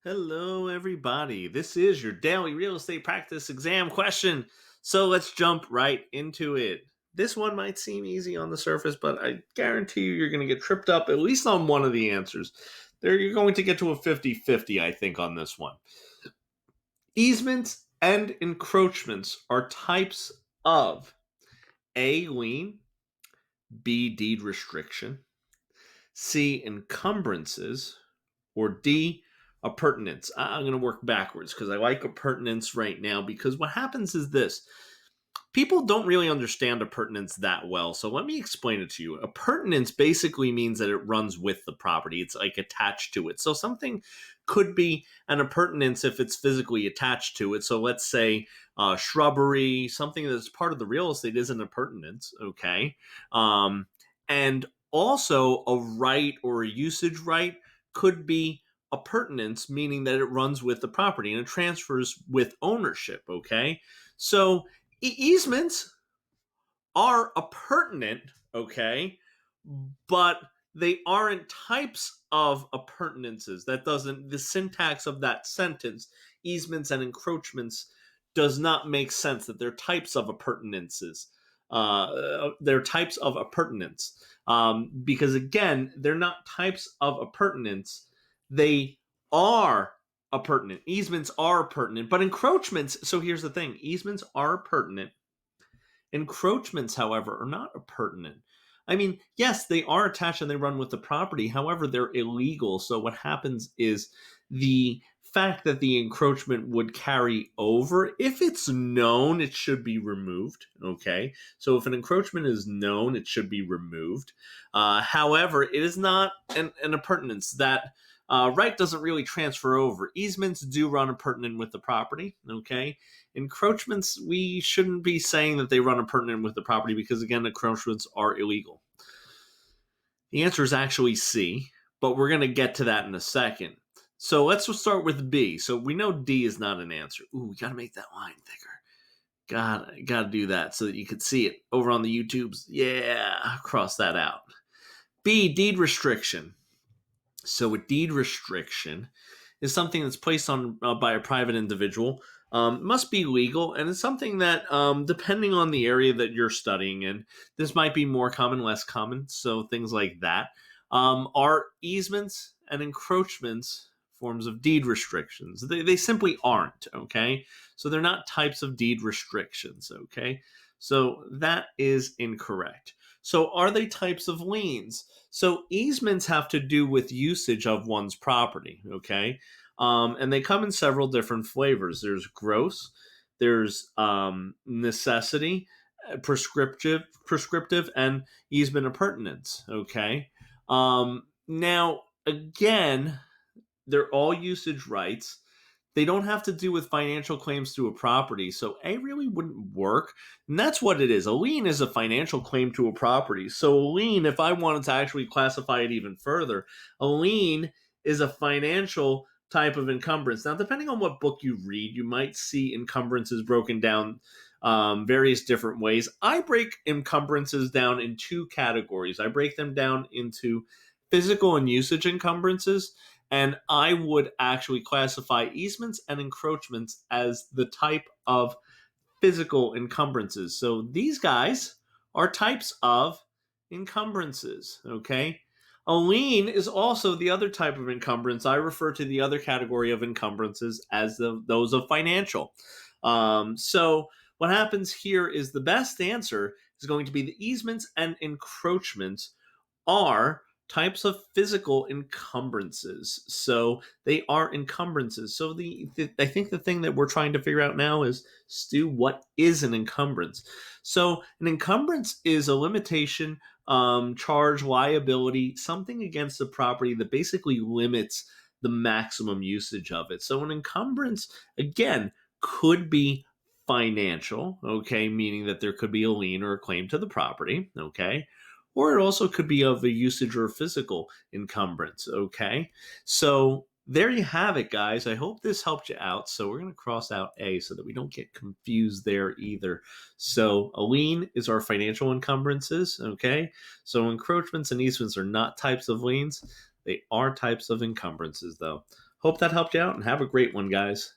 Hello, everybody. This is your daily real estate practice exam question. So let's jump right into it. This one might seem easy on the surface, but I guarantee you're going to get tripped up at least on one of the answers. There, you're going to get to a 50-50, I think, on this one. Easements and encroachments are types of A, lien, B, deed restriction, C, encumbrances, or D, appurtenance. I'm going to work backwards because I like appurtenance right now because what happens is this. People don't really understand appurtenance that well, so let me explain it to you. Appurtenance basically means that it runs with the property. It's like attached to it. So something could be an appurtenance if it's physically attached to it. So let's say shrubbery, something that's part of the real estate is an appurtenance, okay? And also a right or a usage right could be appurtenance, meaning that it runs with the property and it transfers with ownership, okay? So easements are appurtenant, okay, but they aren't types of appurtenances. That doesn't, the syntax of that sentence, easements and encroachments, does not make sense that they're types of appurtenances. They're types of appurtenance. Because again, they're not types of appurtenance. They are appurtenant. Easements are pertinent, but encroachments. So here's the thing: easements are pertinent. Encroachments, however, are not appurtenant. I mean, yes, they are attached and they run with the property. However, they're illegal. So what happens is the fact that the encroachment would carry over, if it's known, it should be removed. Okay. So if an encroachment is known, it should be removed. However, it is not an appurtenance that right doesn't really transfer over. Easements do run appurtenant with the property. Okay. Encroachments, we shouldn't be saying that they run appurtenant with the property because, again, encroachments are illegal. The answer is actually C, but we're going to get to that in a second. So let's start with B. So we know D is not an answer. Ooh, we got to make that line thicker. Got to do that so that you could see it over on the YouTubes. Yeah, cross that out. B, deed restriction. So a deed restriction is something that's placed on by a private individual. Must be legal, and it's something that, depending on the area that you're studying in, this might be more common, less common. So things like that are easements and encroachments forms of deed restrictions. They simply aren't. Okay, so they're not types of deed restrictions. Okay, so that is incorrect. So are they types of liens? So easements have to do with usage of one's property, okay? And they come in several different flavors. There's gross, there's necessity, prescriptive, and easement appurtenance, okay? Now, again, they're all usage rights. They don't have to do with financial claims to a property. So A really wouldn't work. And that's what it is. A lien is a financial claim to a property. So a lien, if I wanted to actually classify it even further, a lien is a financial type of encumbrance. Now, depending on what book you read, you might see encumbrances broken down various different ways. I break encumbrances down in two categories. I break them down into physical and usage encumbrances, and I would actually classify easements and encroachments as the type of physical encumbrances. So these guys are types of encumbrances, okay? A lien is also the other type of encumbrance. I refer to the other category of encumbrances as those of financial. So what happens here is the best answer is going to be the easements and encroachments are types of physical encumbrances. So they are encumbrances. So I think the thing that we're trying to figure out now is, Stu, what is an encumbrance? So an encumbrance is a limitation, charge, liability, something against the property that basically limits the maximum usage of it. So an encumbrance, again, could be financial, okay, meaning that there could be a lien or a claim to the property, okay, or it also could be of a usage or physical encumbrance, okay? So there you have it, guys. I hope this helped you out. So we're going to cross out A so that we don't get confused there either. So a lien is our financial encumbrances, okay? So encroachments and easements are not types of liens. They are types of encumbrances, though. Hope that helped you out and have a great one, guys.